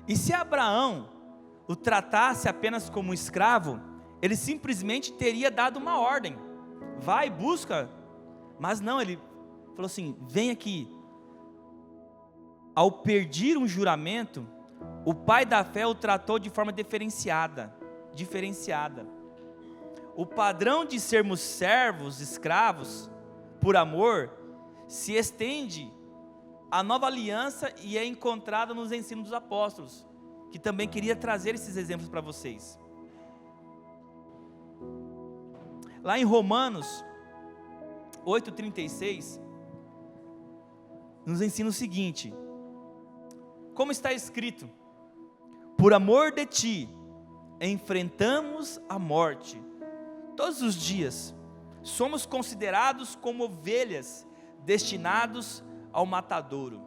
E se Abraão o tratasse apenas como um escravo, ele simplesmente teria dado uma ordem: vai, busca. Mas não, ele falou assim: vem aqui. Ao pedir um juramento, o pai da fé o tratou de forma diferenciada. O padrão de sermos servos, escravos, por amor, se estende à nova aliança e é encontrado nos ensinos dos apóstolos, que também queria trazer esses exemplos para vocês. Lá em Romanos 8,36, nos ensina o seguinte: como está escrito, por amor de ti, enfrentamos a morte, todos os dias, somos considerados como ovelhas, destinados ao matadouro.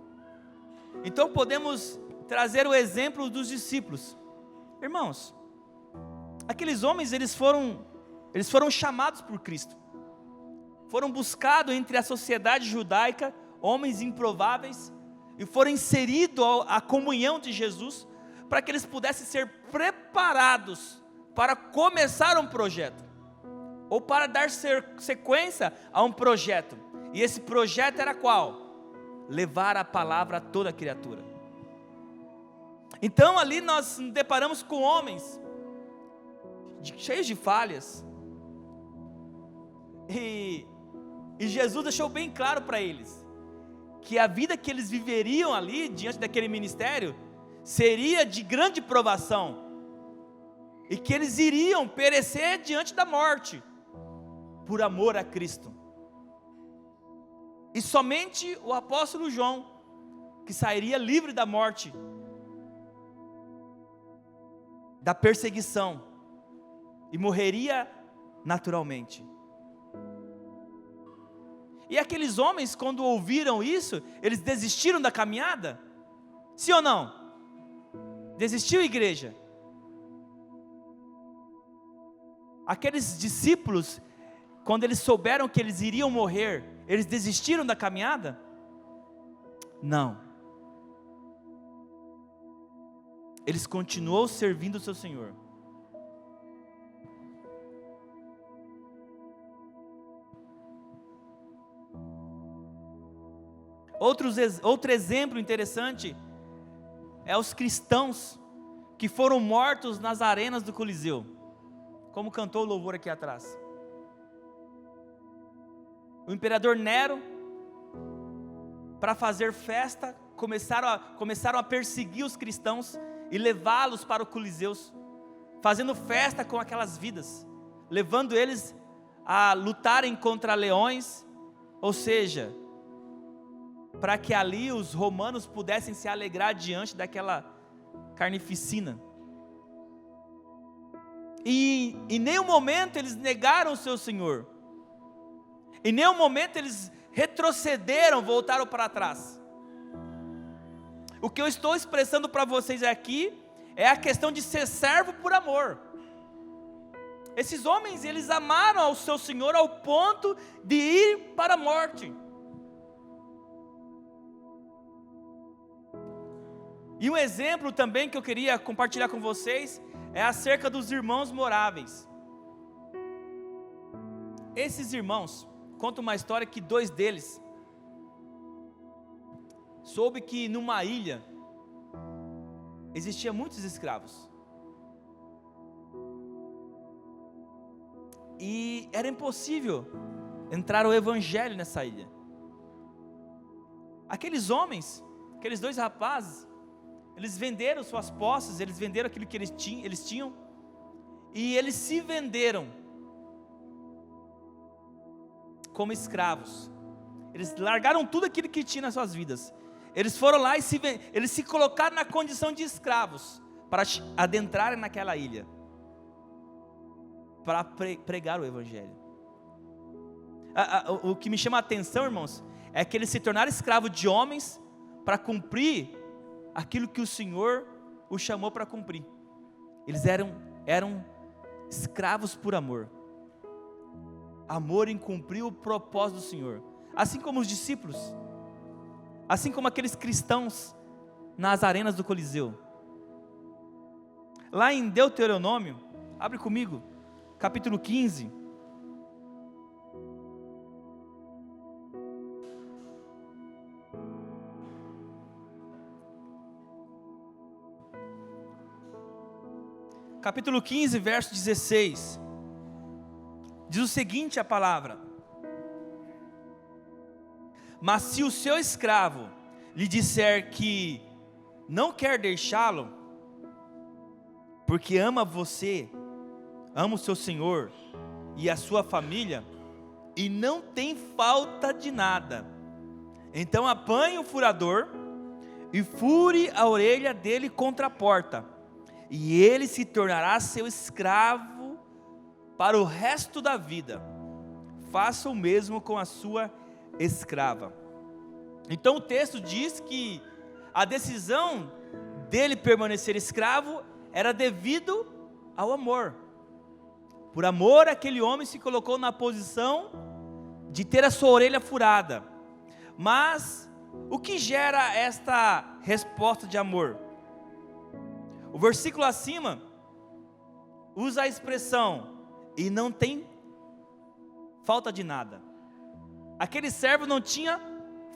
Então podemos trazer o exemplo dos discípulos. Irmãos, aqueles homens, eles foram chamados por Cristo, foram buscados entre a sociedade judaica, homens improváveis, e foram inseridos à comunhão de Jesus, para que eles pudessem ser preparados para começar um projeto, ou para dar sequência a um projeto. E esse projeto era qual? Levar a palavra a toda criatura. Então ali nós nos deparamos com homens cheios de falhas, e Jesus deixou bem claro para eles que a vida que eles viveriam ali diante daquele ministério seria de grande provação, e que eles iriam perecer diante da morte por amor a Cristo. E somente o apóstolo João que sairia livre da morte, da perseguição, e morreria naturalmente. E aqueles homens, quando ouviram isso, eles desistiram da caminhada? Sim ou não? Desistiu, igreja? Aqueles discípulos, quando eles souberam que eles iriam morrer, eles desistiram da caminhada? Não. Eles continuou servindo o seu Senhor. Outro exemplo interessante é os cristãos que foram mortos nas arenas do Coliseu, como cantou o louvor aqui atrás. O imperador Nero, para fazer festa, começaram a perseguir os cristãos e levá-los para o Coliseu, fazendo festa com aquelas vidas, levando eles a lutarem contra leões, ou seja, para que ali os romanos pudessem se alegrar diante daquela carnificina. E em nenhum momento eles negaram o seu Senhor, em nenhum momento eles retrocederam, voltaram para trás. O que eu estou expressando para vocês aqui é a questão de ser servo por amor. Esses homens, eles amaram ao seu Senhor ao ponto de ir para a morte. E um exemplo também que eu queria compartilhar com vocês é acerca dos irmãos moráveis. Esses irmãos contam uma história que 2 deles soube que numa ilha existia muitos escravos. E era impossível entrar o evangelho nessa ilha. Aqueles homens, aqueles 2 rapazes, eles venderam suas posses, eles venderam aquilo que eles tinham, e eles se venderam como escravos. Eles largaram tudo aquilo que tinham nas suas vidas. Eles foram lá e eles se colocaram na condição de escravos para adentrarem naquela ilha, para pregar o evangelho. O que me chama a atenção, irmãos, é que eles se tornaram escravos de homens para cumprir aquilo que o Senhor os chamou para cumprir. Eles eram escravos por amor. Amor em cumprir o propósito do Senhor. Assim como os discípulos, assim como aqueles cristãos nas arenas do Coliseu. Lá em Deuteronômio, abre comigo, capítulo 15. Capítulo 15, verso 16. Diz o seguinte a palavra: mas se o seu escravo lhe disser que não quer deixá-lo, porque ama você, ama o seu senhor e a sua família, e não tem falta de nada, então apanhe o furador e fure a orelha dele contra a porta, e ele se tornará seu escravo para o resto da vida. Faça o mesmo com a sua escrava. Então o texto diz que a decisão dele permanecer escravo era devido ao amor. Por amor, aquele homem se colocou na posição de ter a sua orelha furada. Mas o que gera esta resposta de amor? O versículo acima usa a expressão e não tem falta de nada. Aquele servo não tinha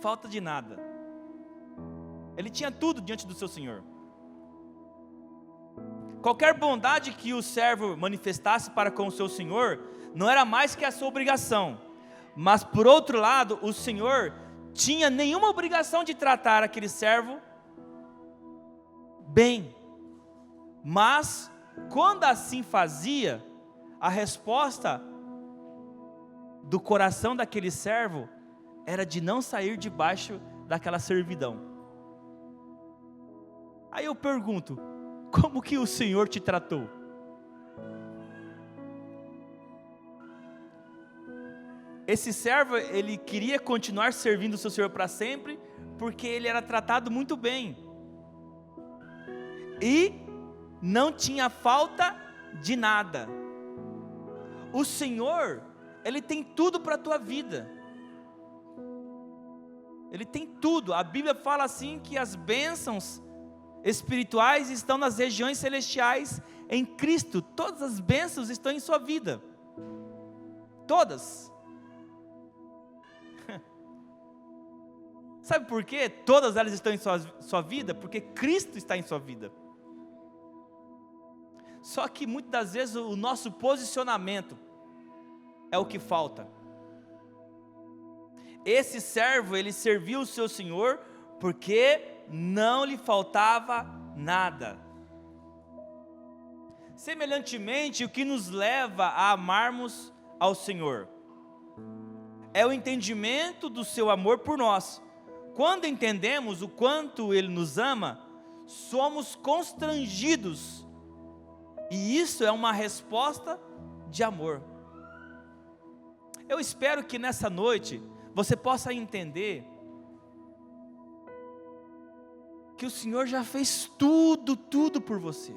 falta de nada. Ele tinha tudo diante do seu senhor. Qualquer bondade que o servo manifestasse para com o seu senhor não era mais que a sua obrigação. Mas por outro lado, o senhor tinha nenhuma obrigação de tratar aquele servo bem. Mas quando assim fazia, a resposta do coração daquele servo era de não sair debaixo daquela servidão. Aí eu pergunto, como que o Senhor te tratou? Esse servo, ele queria continuar servindo o seu Senhor para sempre, porque ele era tratado muito bem. E não tinha falta de nada. O Senhor, Ele tem tudo para a tua vida. Ele tem tudo. A Bíblia fala assim que as bênçãos espirituais estão nas regiões celestiais em Cristo. Todas as bênçãos estão em sua vida. Todas. Sabe por quê? Todas elas estão em sua vida? Porque Cristo está em sua vida. Só que muitas das vezes o nosso posicionamento é o que falta. Esse servo, ele serviu o seu senhor porque não lhe faltava nada. Semelhantemente, o que nos leva a amarmos ao Senhor é o entendimento do seu amor por nós. Quando entendemos o quanto Ele nos ama, somos constrangidos. E isso é uma resposta de amor. Eu espero que nessa noite você possa entender que o Senhor já fez tudo por você.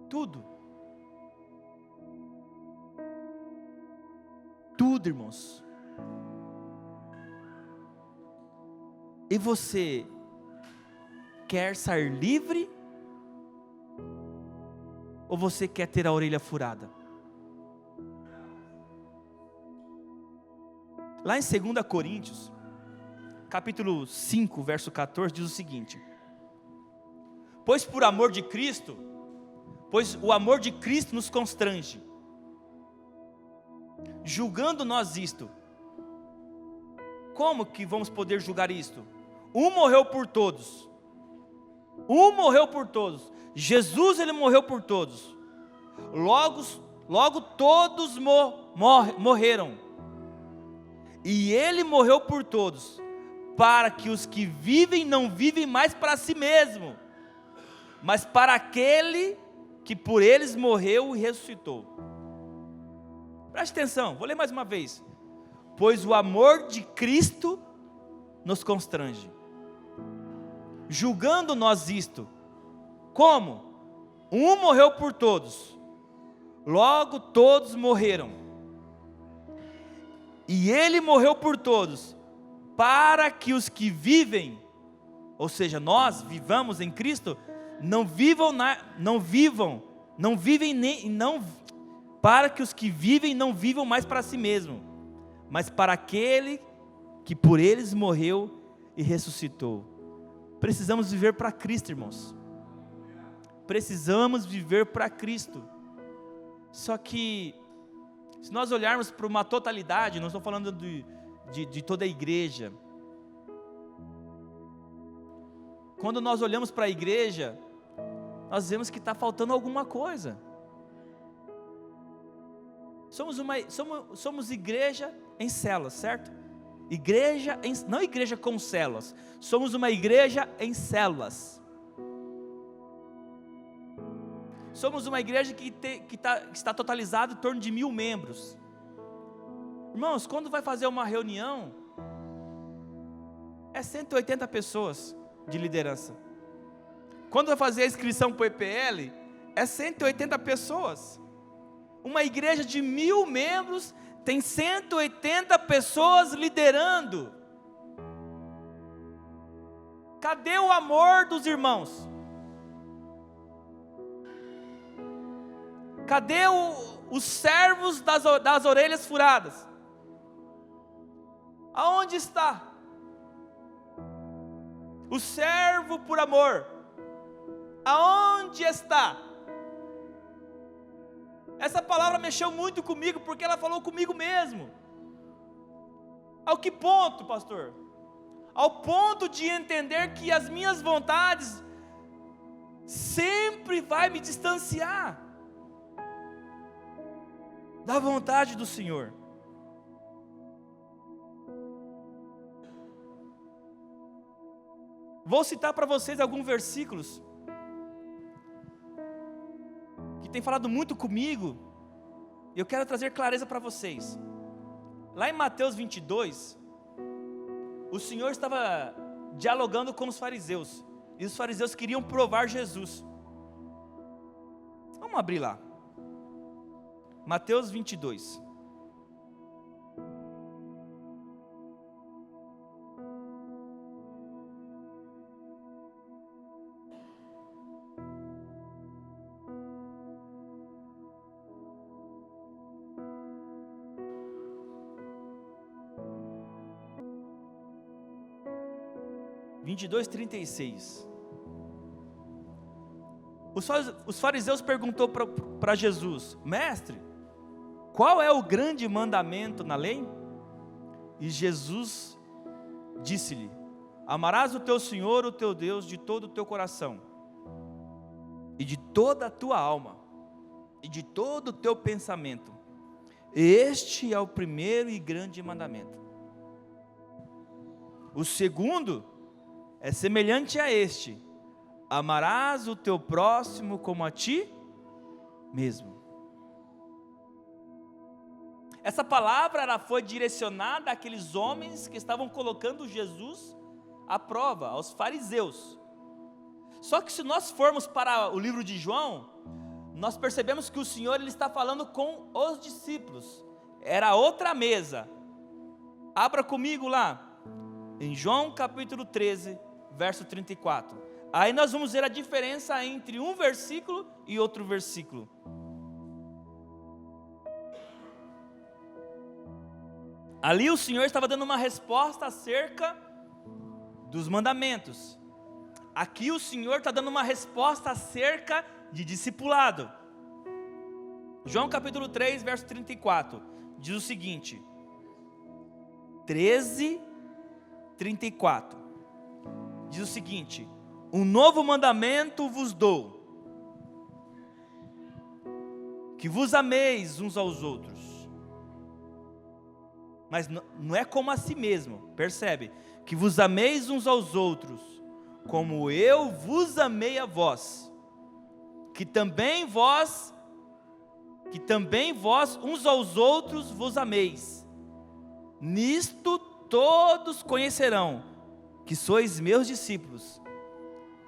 Tudo. Tudo, irmãos. E você quer sair livre? Ou você quer ter a orelha furada? Lá em 2 Coríntios, capítulo 5, verso 14, diz o seguinte: pois o amor de Cristo nos constrange, julgando nós isto. Como que vamos poder julgar isto? Um morreu por todos. Jesus, ele morreu por todos. Logo todos morreram. E ele morreu por todos, para que os que vivem não vivem mais para si mesmo, mas para aquele que por eles morreu e ressuscitou. Preste atenção, vou ler mais uma vez. Pois o amor de Cristo nos constrange, julgando nós isto. Como? Um morreu por todos, logo todos morreram. E ele morreu por todos, para que os que vivem, ou seja, nós vivamos em Cristo, para que os que vivem não vivam mais para si mesmo, mas para aquele que por eles morreu e ressuscitou. Precisamos viver para Cristo, irmãos. Precisamos viver para Cristo. Só que, se nós olharmos para uma totalidade, não estou falando de toda a igreja. Quando nós olhamos para a igreja, nós vemos que está faltando alguma coisa. Somos igreja em células, certo? Não igreja com células. Somos uma igreja em células. Somos uma igreja que está totalizada em torno de 1000 membros. Irmãos, quando vai fazer uma reunião, é 180 pessoas de liderança. Quando vai fazer a inscrição para o EPL, é 180 pessoas. Uma igreja de 1000 membros tem 180 pessoas liderando. Cadê o amor dos irmãos? Cadê os servos das orelhas furadas? Aonde está? O servo por amor. Aonde está? Essa palavra mexeu muito comigo, porque ela falou comigo mesmo. Ao que ponto, pastor? Ao ponto de entender que as minhas vontades sempre vai me distanciar da vontade do Senhor. Vou citar para vocês alguns versículos que tem falado muito comigo, e eu quero trazer clareza para vocês. Lá em Mateus 22, o Senhor estava dialogando com os fariseus, e os fariseus queriam provar Jesus. Vamos abrir lá. Mateus 22. Mateus 22:36. Os fariseus perguntou para Jesus: Mestre, qual é o grande mandamento na lei? E Jesus disse-lhe: amarás o teu Senhor, o teu Deus, de todo o teu coração, e de toda a tua alma, e de todo o teu pensamento. Este é o primeiro e grande mandamento. O segundo é semelhante a este: amarás o teu próximo como a ti mesmo. Essa palavra ela foi direcionada àqueles homens que estavam colocando Jesus à prova, aos fariseus. Só que se nós formos para o livro de João, nós percebemos que o Senhor ele está falando com os discípulos. Era outra mesa. Abra comigo lá, em João capítulo 13, verso 34. Aí nós vamos ver a diferença entre um versículo e outro versículo. Ali o Senhor estava dando uma resposta acerca dos mandamentos. Aqui o Senhor está dando uma resposta acerca de discipulado. João capítulo 3, verso 34, diz o seguinte: 13:34, diz o seguinte: um novo mandamento vos dou, que vos ameis uns aos outros. Mas não é como a si mesmo, percebe? Que vos ameis uns aos outros, como eu vos amei a vós, que também vós uns aos outros vos ameis. Nisto todos conhecerão que sois meus discípulos,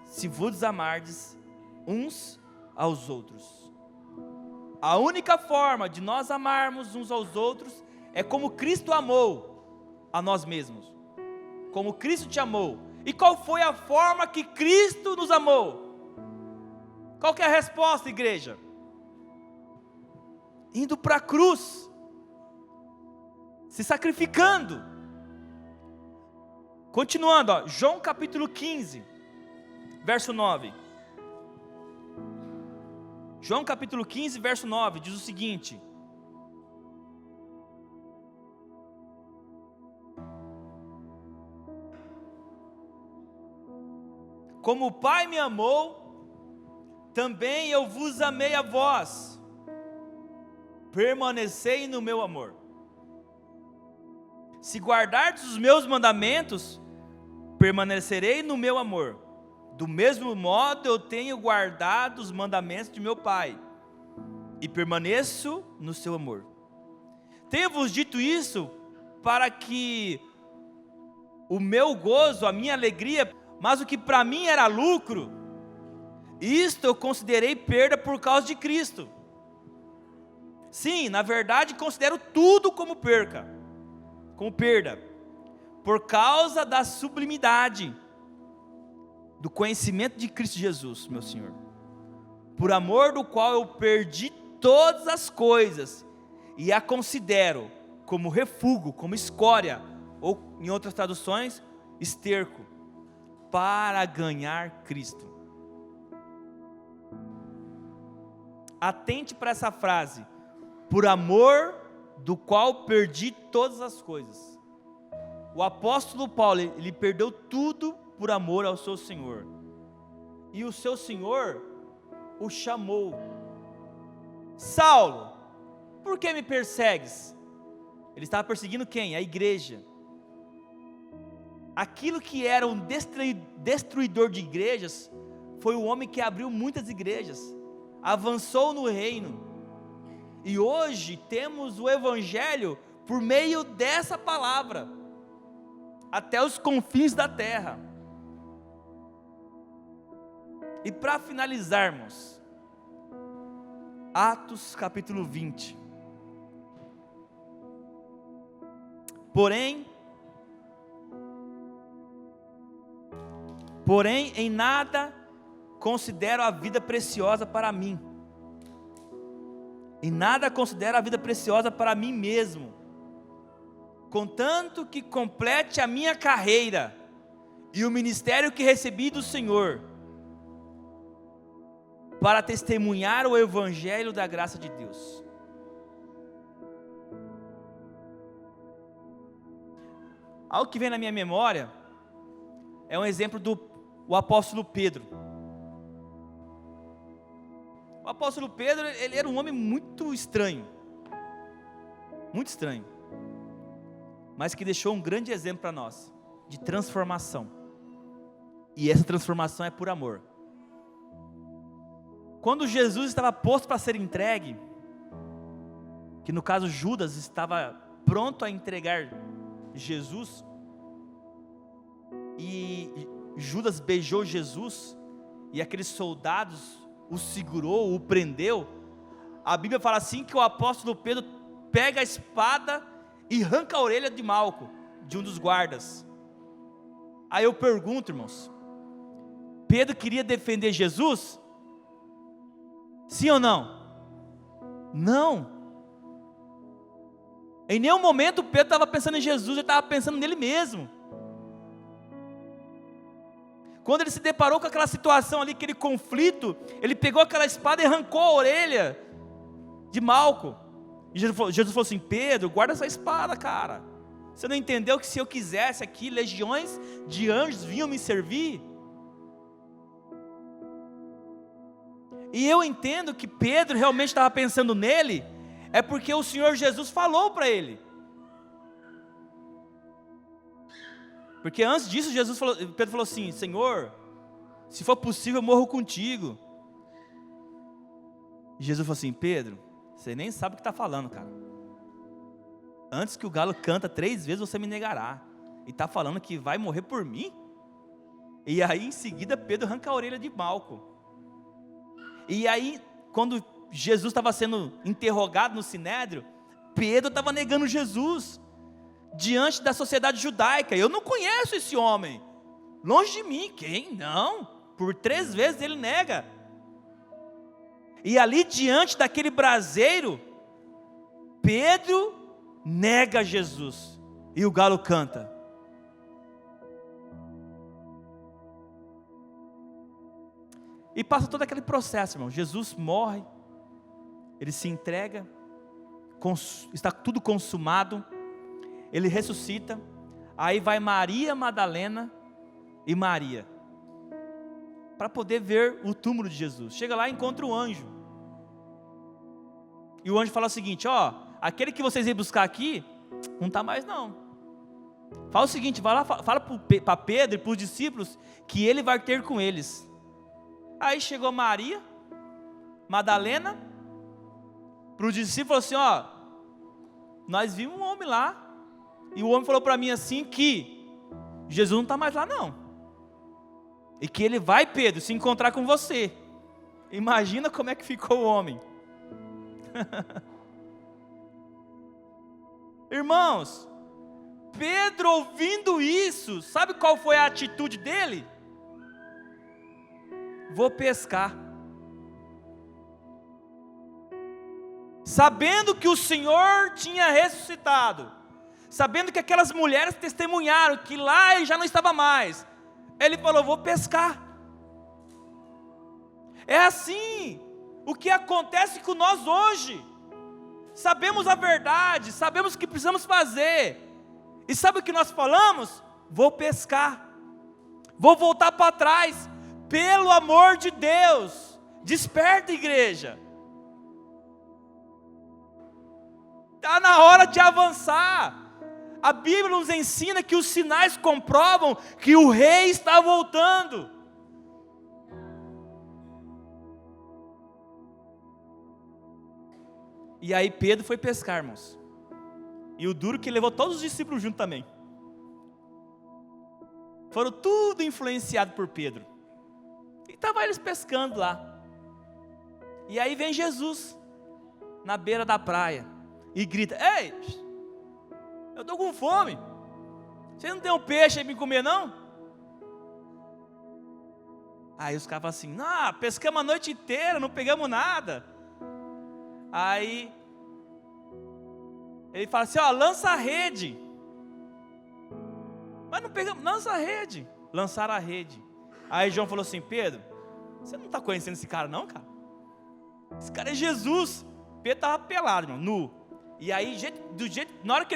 se vos amardes uns aos outros. A única forma de nós amarmos uns aos outros é como Cristo amou a nós mesmos, como Cristo te amou. E qual foi a forma que Cristo nos amou? Qual que é a resposta, igreja? Indo para a cruz, se sacrificando. Continuando, ó, João capítulo 15, verso 9. João capítulo 15, verso 9, diz o seguinte: como o Pai me amou, também eu vos amei a vós, permanecei no meu amor. Se guardardes os meus mandamentos, permanecerei no meu amor. Do mesmo modo eu tenho guardado os mandamentos de meu Pai, e permaneço no seu amor. Tenho-vos dito isso para que o meu gozo, a minha alegria, mas o que para mim era lucro, isto eu considerei perda por causa de Cristo. Sim, na verdade considero tudo como perda, por causa da sublimidade do conhecimento de Cristo Jesus, meu Senhor, por amor do qual eu perdi todas as coisas, e a considero como refúgio, como escória, ou em outras traduções, esterco, para ganhar Cristo. Atente para essa frase: por amor do qual perdi todas as coisas. O apóstolo Paulo, ele perdeu tudo por amor ao seu Senhor, e o seu Senhor o chamou. Saulo, por que me persegues? Ele estava perseguindo quem? A igreja. Aquilo que era um destruidor de igrejas, foi o homem que abriu muitas igrejas, avançou no reino, e hoje temos o evangelho por meio dessa palavra, até os confins da terra. E para finalizarmos, Atos capítulo 20. Porém, em nada considero a vida preciosa para mim. Em nada considero a vida preciosa para mim mesmo, contanto que complete a minha carreira e o ministério que recebi do Senhor, para testemunhar o evangelho da graça de Deus. Algo que vem na minha memória é um exemplo do apóstolo Pedro. O apóstolo Pedro, ele era um homem muito estranho, mas que deixou um grande exemplo para nós, de transformação, e essa transformação é por amor. Quando Jesus estava posto para ser entregue, que no caso Judas estava pronto a entregar Jesus, e Judas beijou Jesus, e aqueles soldados o segurou, o prendeu, a Bíblia fala assim que o apóstolo Pedro pega a espada e arranca a orelha de Malco, de um dos guardas. Aí eu pergunto, irmãos, Pedro queria defender Jesus? Sim ou não? Não. Em nenhum momento Pedro estava pensando em Jesus, ele estava pensando nele mesmo. Quando ele se deparou com aquela situação ali, aquele conflito, ele pegou aquela espada e arrancou a orelha de Malco. E Jesus falou assim: Pedro, guarda essa espada, cara. Você não entendeu que se eu quisesse aqui, legiões de anjos vinham me servir? E eu entendo que Pedro realmente estava pensando nele, é porque o Senhor Jesus falou para ele. Porque antes disso, Pedro falou assim: Senhor, se for possível eu morro contigo. E Jesus falou assim: Pedro, você nem sabe o que está falando, cara. Antes que o galo canta 3 vezes, você me negará. E está falando que vai morrer por mim? E aí em seguida Pedro arranca a orelha de Malco. E aí quando Jesus estava sendo interrogado no Sinédrio, Pedro estava negando Jesus diante da sociedade judaica. Eu não conheço esse homem, longe de mim. Quem? Não. Por 3 vezes ele nega. E ali diante daquele braseiro, Pedro nega Jesus. E o galo canta. E passa todo aquele processo, irmão. Jesus morre, ele se entrega, está tudo consumado, ele ressuscita. Aí vai Maria Madalena e Maria, para poder ver o túmulo de Jesus. Chega lá e encontra o anjo. E o anjo fala o seguinte: ó, aquele que vocês iam buscar aqui, não está mais não. Fala o seguinte, vai lá, fala para Pedro e para os discípulos, que ele vai ter com eles. Aí chegou Maria Madalena, para os discípulos, assim, ó, nós vimos um homem lá, e o homem falou para mim assim, que Jesus não está mais lá não, e que ele vai, Pedro, se encontrar com você. Imagina como é que ficou o homem. Irmãos, Pedro ouvindo isso, sabe qual foi a atitude dele? Vou pescar. Sabendo que o Senhor tinha ressuscitado, sabendo que aquelas mulheres testemunharam que lá ele já não estava mais, ele falou: vou pescar. É assim o que acontece com nós hoje. Sabemos a verdade, sabemos o que precisamos fazer, e sabe o que nós falamos? Vou pescar, vou voltar para trás. Pelo amor de Deus, desperta, igreja. Está na hora de avançar. A Bíblia nos ensina que os sinais comprovam que o rei está voltando. E aí Pedro foi pescar, irmãos. E o duro que levou todos os discípulos junto também. Foram tudo influenciados por Pedro. E estavam eles pescando lá. E aí vem Jesus na beira da praia e grita: ei, eu estou com fome. Vocês não tem um peixe aí para me comer não? Aí os caras falam assim: não, pescamos a noite inteira, não pegamos nada. Aí ele fala assim: ó, lança a rede. Mas não pegamos, lança a rede. Lançaram a rede. Aí João falou assim: Pedro, você não está conhecendo esse cara não, cara? Esse cara é Jesus. Pedro estava pelado, irmão, nu. E aí, na hora que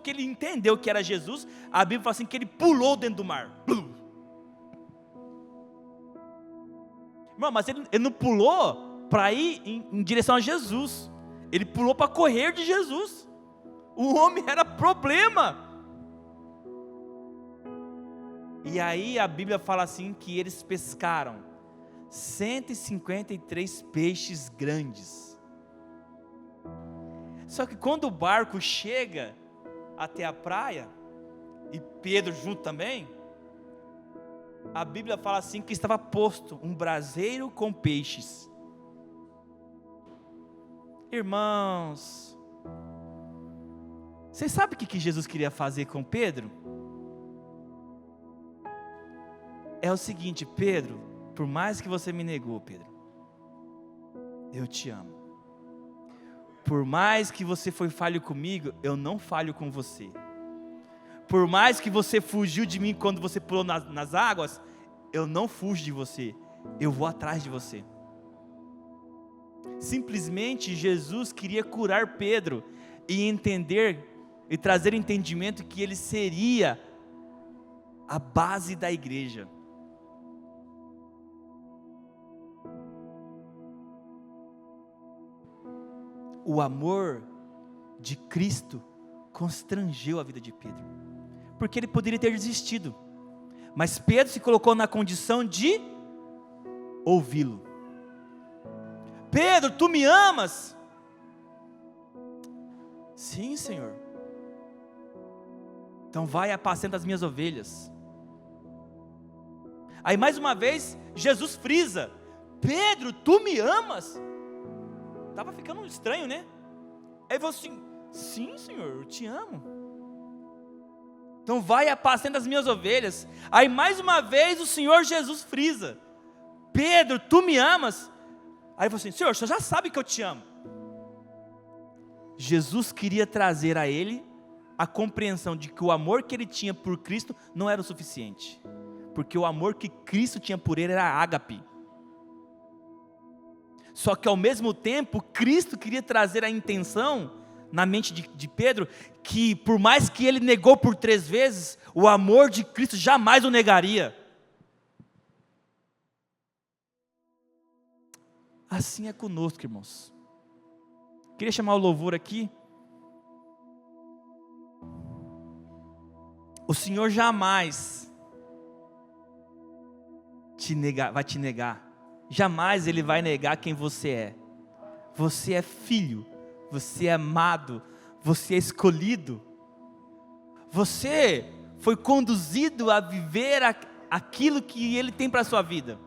ele entendeu que era Jesus, a Bíblia fala assim, que ele pulou dentro do mar. Irmão, mas ele não pulou para ir em direção a Jesus. Ele pulou para correr de Jesus. O homem era problema. E aí a Bíblia fala assim, que eles pescaram 153 peixes grandes. Só que quando o barco chega até a praia, e Pedro junto também, a Bíblia fala assim, que estava posto um braseiro com peixes. Irmãos, vocês sabem o que Jesus queria fazer com Pedro? É o seguinte: Pedro, por mais que você me negou, Pedro, eu te amo. Por mais que você foi falho comigo, eu não falho com você. Por mais que você fugiu de mim quando você pulou nas águas, eu não fujo de você, eu vou atrás de você. Simplesmente Jesus queria curar Pedro e entender e trazer entendimento que ele seria a base da igreja. O amor de Cristo constrangeu a vida de Pedro, porque ele poderia ter desistido, mas Pedro se colocou na condição de ouvi-lo. Pedro, tu me amas? Sim, Senhor. Então vai, apacenta as minhas ovelhas. Aí mais uma vez Jesus frisa: Pedro, tu me amas? Estava ficando estranho, né? Aí ele falou assim: sim, Senhor, eu te amo. Então vai, apacenta as minhas ovelhas. Aí mais uma vez o Senhor Jesus frisa: Pedro, tu me amas? Aí ele falou assim: Senhor, o senhor já sabe que eu te amo. Jesus queria trazer a ele a compreensão de que o amor que ele tinha por Cristo não era o suficiente, porque o amor que Cristo tinha por ele era ágape. Só que ao mesmo tempo, Cristo queria trazer a intenção na mente de Pedro, que por mais que ele negou por 3 vezes, o amor de Cristo jamais o negaria. Assim é conosco, irmãos. Queria chamar o louvor aqui. O Senhor jamais vai te negar. Jamais Ele vai negar quem você é. Você é filho, você é amado, você é escolhido. Você foi conduzido a viver aquilo que Ele tem para a sua vida.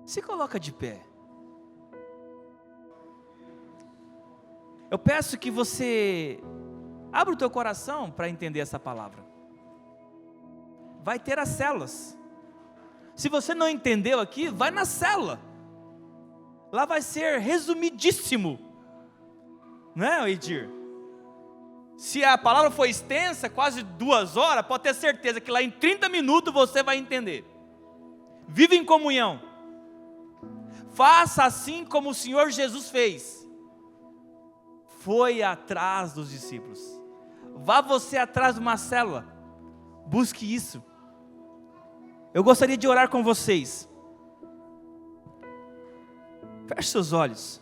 Se coloca de pé. Eu peço que você abra o teu coração para entender essa palavra. Vai ter as células. Se você não entendeu aqui, vai na célula. Lá vai ser resumidíssimo. Não é, Edir? Se a palavra for extensa, quase 2 horas, pode ter certeza que lá em 30 minutos você vai entender. Viva em comunhão. Faça assim como o Senhor Jesus fez. Foi atrás dos discípulos. Vá você atrás de uma célula. Busque isso. Eu gostaria de orar com vocês. Feche seus olhos.